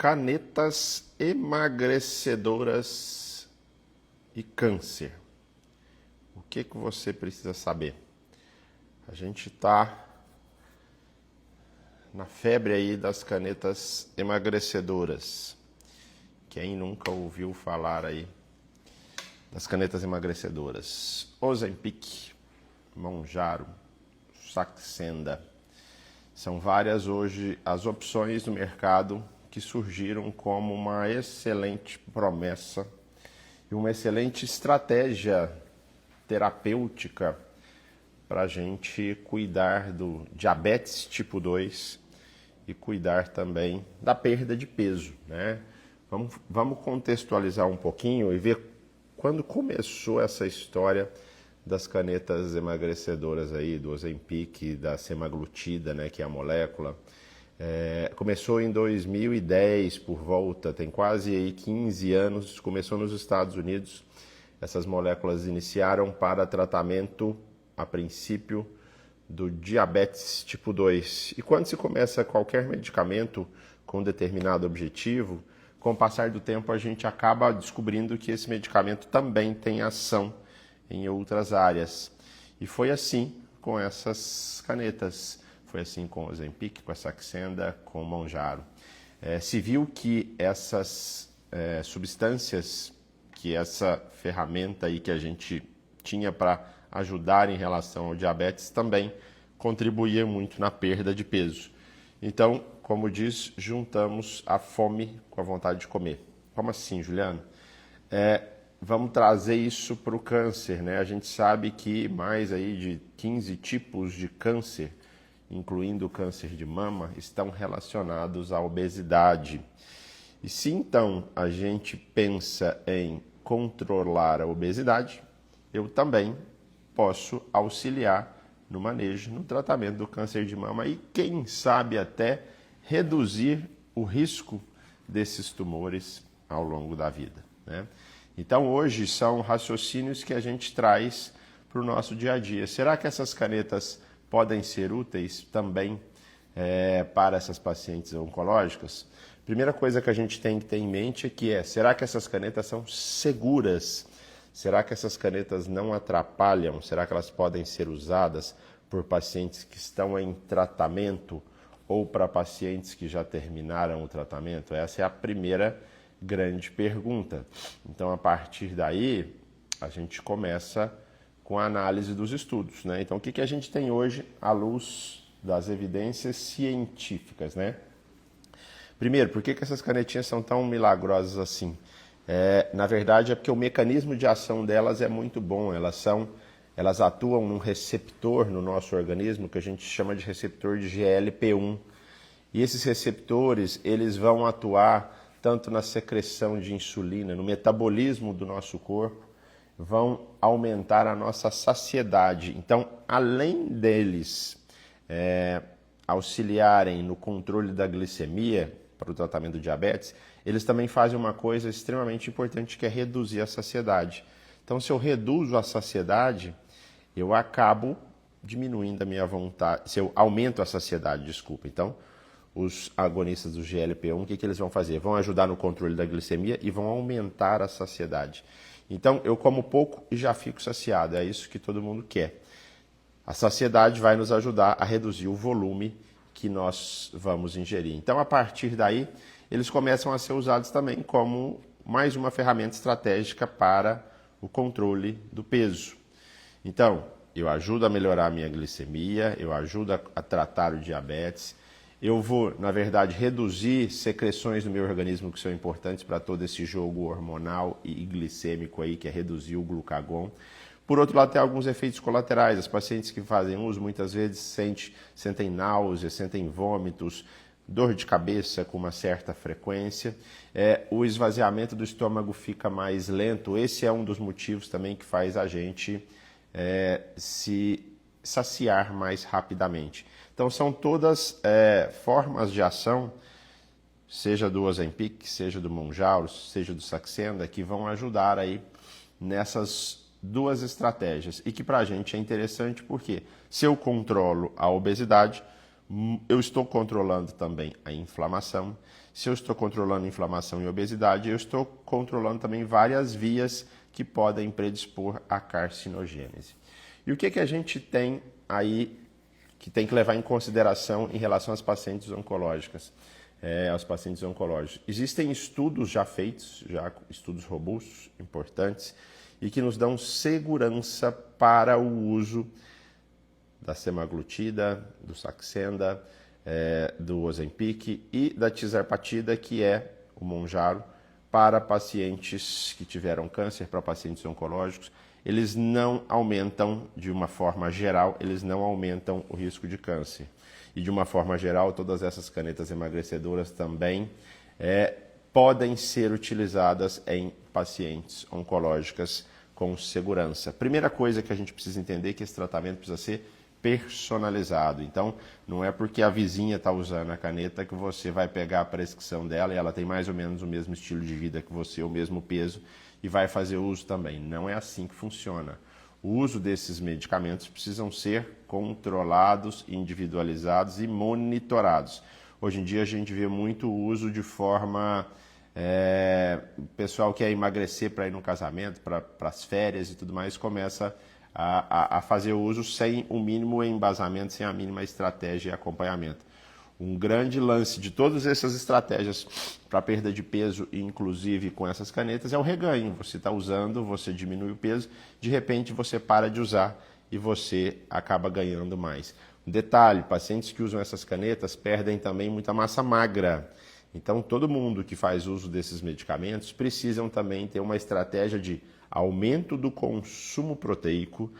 Canetas emagrecedoras e câncer. O que você precisa saber? A gente está na febre aí das canetas emagrecedoras. Quem nunca ouviu falar aí das canetas emagrecedoras? Ozempic, Mounjaro, Saxenda. São várias hoje as opções no mercado que surgiram como uma excelente promessa e uma excelente estratégia terapêutica para a gente cuidar do diabetes tipo 2 e cuidar também da perda de peso, né? Vamos contextualizar um pouquinho e ver quando começou essa história das canetas emagrecedoras aí, do Ozempic, da semaglutida, né, que é a molécula. Começou em 2010 por volta, tem quase aí 15 anos, começou nos Estados Unidos. Essas moléculas iniciaram para tratamento, a princípio, do diabetes tipo 2. E quando se começa qualquer medicamento com determinado objetivo, com o passar do tempo a gente acaba descobrindo que esse medicamento também tem ação em outras áreas. E foi assim com essas canetas. Foi assim com o Ozempic, com a Saxenda, com o Mounjaro. Se viu que essas substâncias, que essa ferramenta aí que a gente tinha para ajudar em relação ao diabetes também contribuía muito na perda de peso. Então, como diz, juntamos a fome com a vontade de comer. Como assim, Juliano? Vamos trazer isso para o câncer, né? A gente sabe que mais aí de 15 tipos de câncer, incluindo o câncer de mama, estão relacionados à obesidade. E se então a gente pensa em controlar a obesidade, eu também posso auxiliar no manejo, no tratamento do câncer de mama e, quem sabe, até reduzir o risco desses tumores ao longo da vida, né? Então, hoje são raciocínios que a gente traz para o nosso dia a dia. Será que essas canetas podem ser úteis também para essas pacientes oncológicas? Primeira coisa que a gente tem que ter em mente será que essas canetas são seguras? Será que essas canetas não atrapalham? Será que elas podem ser usadas por pacientes que estão em tratamento ou para pacientes que já terminaram o tratamento? Essa é a primeira grande pergunta. Então, a partir daí, a gente começa com a análise dos estudos, né? Então, o que a gente tem hoje à luz das evidências científicas, né? Primeiro, por que essas canetinhas são tão milagrosas assim? Na verdade, é porque o mecanismo de ação delas é muito bom. Elas atuam num receptor no nosso organismo que a gente chama de receptor de GLP-1. E esses receptores, eles vão atuar tanto na secreção de insulina, no metabolismo do nosso corpo, vão aumentar a nossa saciedade. Então, além deles auxiliarem no controle da glicemia para o tratamento do diabetes, eles também fazem uma coisa extremamente importante, que é reduzir a saciedade. Então, se eu reduzo a saciedade, eu acabo diminuindo a minha vontade, se eu aumento a saciedade, desculpa. Então, os agonistas do GLP-1, o que eles vão fazer? Vão ajudar no controle da glicemia e vão aumentar a saciedade. Então, eu como pouco e já fico saciado. É isso que todo mundo quer. A saciedade vai nos ajudar a reduzir o volume que nós vamos ingerir. Então, a partir daí, eles começam a ser usados também como mais uma ferramenta estratégica para o controle do peso. Então, eu ajudo a melhorar a minha glicemia, eu ajudo a tratar o diabetes, eu vou, na verdade, reduzir secreções no meu organismo que são importantes para todo esse jogo hormonal e glicêmico aí, que é reduzir o glucagon. Por outro lado, tem alguns efeitos colaterais. As pacientes que fazem uso muitas vezes sentem náuseas, sentem vômitos, dor de cabeça com uma certa frequência. O esvaziamento do estômago fica mais lento. Esse é um dos motivos também que faz a gente se saciar mais rapidamente. Então, são todas formas de ação, seja do Ozempic, seja do Mounjaro, seja do Saxenda, que vão ajudar aí nessas duas estratégias. E que para a gente é interessante porque, se eu controlo a obesidade, Eu estou controlando também a inflamação. Se eu estou controlando inflamação e obesidade, eu estou controlando também várias vias que podem predispor à carcinogênese. E o que a gente tem aí que tem que levar em consideração em relação às pacientes oncológicas? Aos pacientes oncológicos. Existem estudos já feitos, já estudos robustos, importantes, e que nos dão segurança para o uso da semaglutida, do Saxenda, do Ozempic e da tizarpatida, que é o Mounjaro, para pacientes que tiveram câncer, para pacientes oncológicos. Eles não aumentam, de uma forma geral, eles não aumentam o risco de câncer. E de uma forma geral, todas essas canetas emagrecedoras também podem ser utilizadas em pacientes oncológicas com segurança. Primeira coisa que a gente precisa entender é que esse tratamento precisa ser personalizado. Então, não é porque a vizinha está usando a caneta que você vai pegar a prescrição dela e ela tem mais ou menos o mesmo estilo de vida que você, o mesmo peso, e vai fazer uso também. Não é assim que funciona. O uso desses medicamentos precisam ser controlados, individualizados e monitorados. Hoje em dia a gente vê muito uso de forma... o pessoal quer emagrecer para ir no casamento, para as férias e tudo mais, começa a fazer uso sem o mínimo embasamento, sem a mínima estratégia e acompanhamento. Um grande lance de todas essas estratégias para perda de peso, inclusive com essas canetas, é o reganho. Você está usando, você diminui o peso, de repente você para de usar e você acaba ganhando mais. Um detalhe, pacientes que usam essas canetas perdem também muita massa magra. Então, todo mundo que faz uso desses medicamentos precisam também ter uma estratégia de aumento do consumo proteico,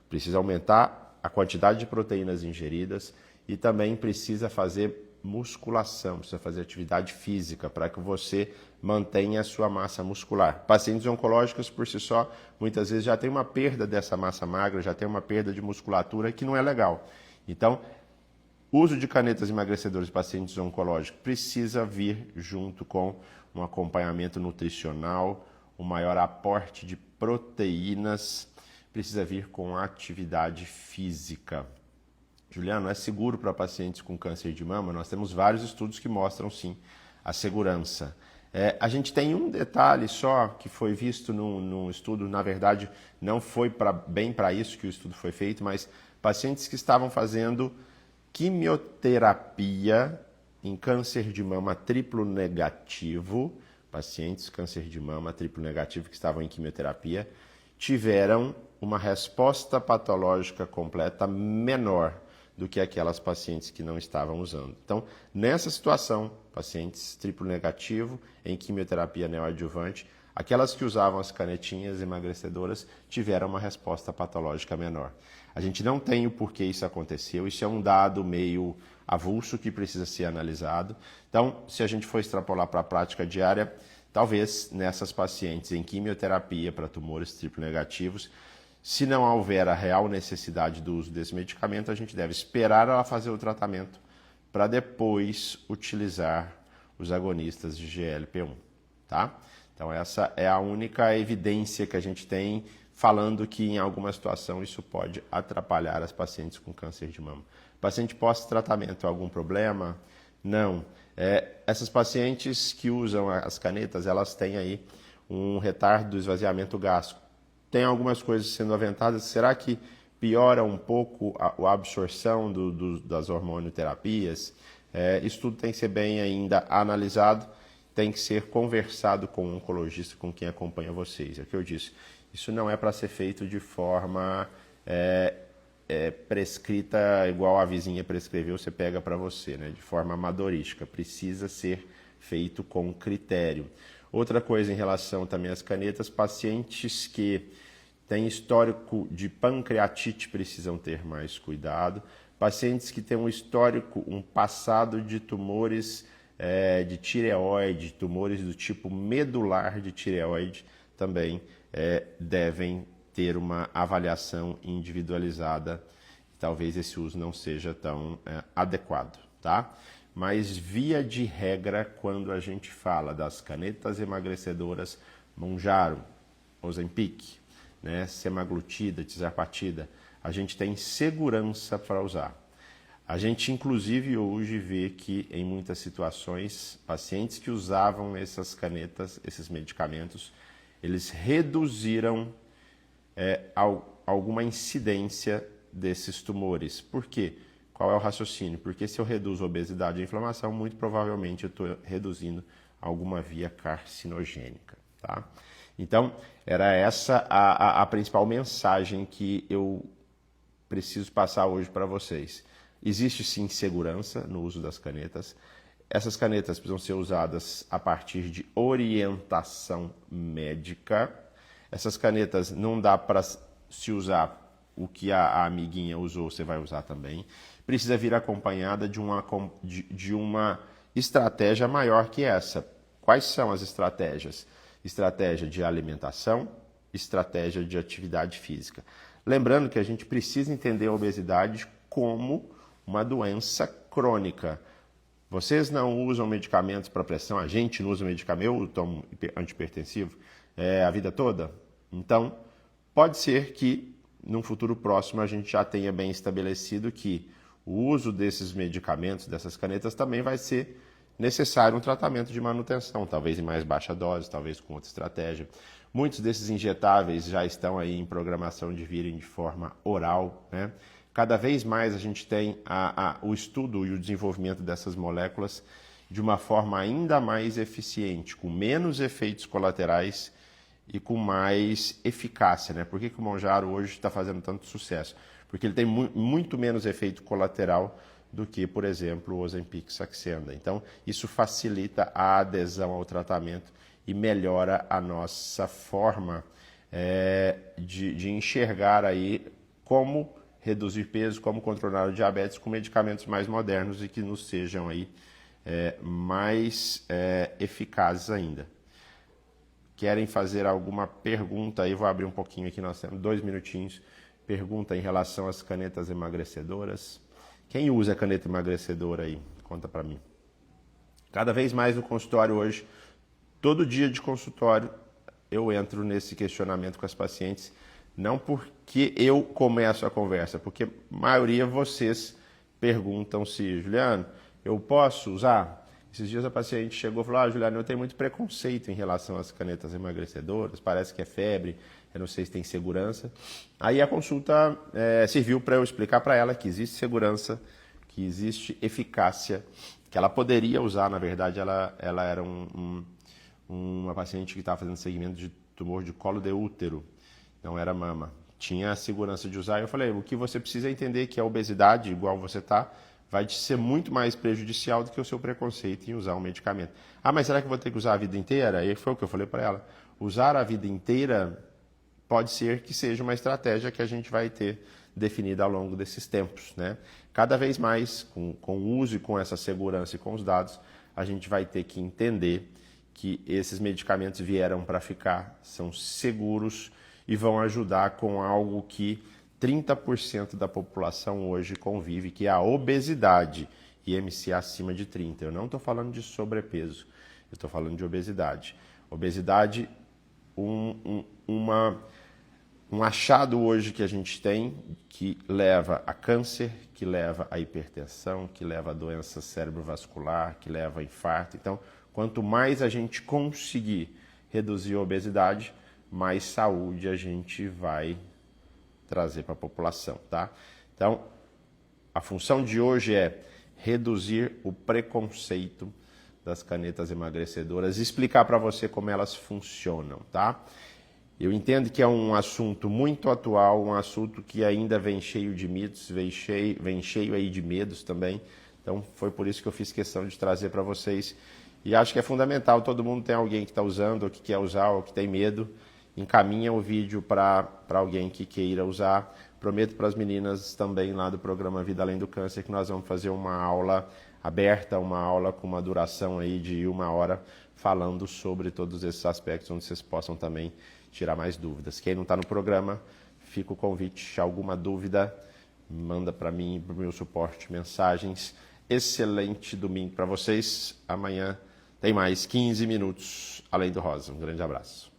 precisa aumentar a quantidade de proteínas ingeridas e também precisa fazer musculação, precisa fazer atividade física para que você mantenha a sua massa muscular. Pacientes oncológicos, por si só, muitas vezes já tem uma perda dessa massa magra, já tem uma perda de musculatura que não é legal. Então, o uso de canetas emagrecedoras em pacientes oncológicos precisa vir junto com um acompanhamento nutricional, um maior aporte de proteínas, precisa vir com atividade física. Juliano, é seguro para pacientes com câncer de mama? Nós temos vários estudos que mostram, sim, a segurança. A gente tem um detalhe só que foi visto num estudo, na verdade, não foi bem para isso que o estudo foi feito, mas pacientes que estavam fazendo quimioterapia em câncer de mama triplo negativo, pacientes câncer de mama triplo negativo que estavam em quimioterapia, tiveram uma resposta patológica completa menor do que aquelas pacientes que não estavam usando. Então, nessa situação, pacientes triplo negativo em quimioterapia neoadjuvante, aquelas que usavam as canetinhas emagrecedoras tiveram uma resposta patológica menor. A gente não tem o porquê isso aconteceu, isso é um dado meio avulso que precisa ser analisado. Então, se a gente for extrapolar para a prática diária, talvez nessas pacientes em quimioterapia para tumores triplo negativos, se não houver a real necessidade do uso desse medicamento, a gente deve esperar ela fazer o tratamento para depois utilizar os agonistas de GLP-1, tá? Então essa é a única evidência que a gente tem falando que em alguma situação isso pode atrapalhar as pacientes com câncer de mama. Paciente pós-tratamento, algum problema? Não. Essas pacientes que usam as canetas, elas têm aí um retardo do esvaziamento gástrico. Tem algumas coisas sendo aventadas. Será que piora um pouco a absorção das hormonoterapias? Isso tudo tem que ser bem ainda analisado, tem que ser conversado com o oncologista, com quem acompanha vocês. É o que eu disse. Isso não é para ser feito de forma prescrita, igual a vizinha prescreveu, você pega para você, né? De forma amadorística. Precisa ser feito com critério. Outra coisa em relação também às canetas, pacientes que têm histórico de pancreatite precisam ter mais cuidado. Pacientes que têm um histórico, um passado de tumores de tireoide, tumores do tipo medular de tireoide, também devem ter uma avaliação individualizada. Talvez esse uso não seja tão adequado, tá? Mas via de regra, quando a gente fala das canetas emagrecedoras Mounjaro, Ozempic, né, semaglutida, tizarpatida, a gente tem segurança para usar. A gente, inclusive, hoje vê que, em muitas situações, pacientes que usavam essas canetas, esses medicamentos, eles reduziram alguma incidência desses tumores. Por quê? Qual é o raciocínio? Porque se eu reduzo a obesidade e a inflamação, muito provavelmente eu estou reduzindo alguma via carcinogênica. Tá? Então, era essa a principal mensagem que eu preciso passar hoje para vocês. Existe sim segurança no uso das canetas. Essas canetas precisam ser usadas a partir de orientação médica. Essas canetas não dá para se usar o que a amiguinha usou, você vai usar também. Precisa vir acompanhada de uma estratégia maior que essa. Quais são as estratégias? Estratégia de alimentação, estratégia de atividade física. Lembrando que a gente precisa entender a obesidade como uma doença crônica. Vocês não usam medicamentos para pressão, a gente não usa medicamento, eu tomo antihipertensivo a vida toda. Então, pode ser que num futuro próximo a gente já tenha bem estabelecido que o uso desses medicamentos, dessas canetas, também vai ser necessário um tratamento de manutenção, talvez em mais baixa dose, talvez com outra estratégia. Muitos desses injetáveis já estão aí em programação de virem de forma oral, né? Cada vez mais a gente tem o estudo e o desenvolvimento dessas moléculas de uma forma ainda mais eficiente, com menos efeitos colaterais e com mais eficácia, né? Por que o Mounjaro hoje está fazendo tanto sucesso? Porque ele tem muito menos efeito colateral do que, por exemplo, o Ozempic Saxenda. Então, isso facilita a adesão ao tratamento e melhora a nossa forma de enxergar aí como reduzir peso, como controlar o diabetes com medicamentos mais modernos e que nos sejam aí mais eficazes ainda. Querem fazer alguma pergunta aí? Vou abrir um pouquinho aqui, nós temos 2 minutinhos. Pergunta em relação às canetas emagrecedoras. Quem usa a caneta emagrecedora aí? Conta para mim. Cada vez mais no consultório hoje, todo dia de consultório, eu entro nesse questionamento com as pacientes, não porque eu começo a conversa, porque a maioria de vocês perguntam se, Juliano, eu posso usar? Esses dias a paciente chegou e falou, Juliano, eu tenho muito preconceito em relação às canetas emagrecedoras, parece que é febre, eu não sei se tem segurança. Aí a consulta serviu para eu explicar para ela que existe segurança, que existe eficácia, que ela poderia usar, na verdade, ela era uma paciente que estava fazendo segmento de tumor de colo de útero, não era mama. Tinha a segurança de usar. Eu falei, o que você precisa entender que a obesidade, igual você está, vai te ser muito mais prejudicial do que o seu preconceito em usar um medicamento. Ah, mas será que eu vou ter que usar a vida inteira? E foi o que eu falei para ela. Usar a vida inteira pode ser que seja uma estratégia que a gente vai ter definida ao longo desses tempos, né? Cada vez mais, com o uso e com essa segurança e com os dados, a gente vai ter que entender que esses medicamentos vieram para ficar, são seguros e vão ajudar com algo que 30% da população hoje convive, que é a obesidade, IMC acima de 30. Eu não estou falando de sobrepeso, eu estou falando de obesidade. Obesidade, um achado hoje que a gente tem que leva a câncer, que leva a hipertensão, que leva a doença cerebrovascular, que leva a infarto. Então, quanto mais a gente conseguir reduzir a obesidade, mais saúde a gente vai trazer para a população, tá? Então, a função de hoje é reduzir o preconceito das canetas emagrecedoras, explicar para você como elas funcionam, tá? Eu entendo que é um assunto muito atual, um assunto que ainda vem cheio de mitos, vem cheio aí de medos também. Então, foi por isso que eu fiz questão de trazer para vocês. E acho que é fundamental, todo mundo tem alguém que está usando, ou que quer usar, ou que tem medo. Encaminha o vídeo para alguém que queira usar. Prometo para as meninas também lá do programa Vida Além do Câncer que nós vamos fazer uma aula aberta, uma aula com uma duração aí de 1 hora, falando sobre todos esses aspectos, onde vocês possam também tirar mais dúvidas. Quem não está no programa, fica o convite. Alguma dúvida, manda para mim, para o meu suporte, mensagens. Excelente domingo para vocês. Amanhã tem mais 15 minutos Além do Rosa. Um grande abraço.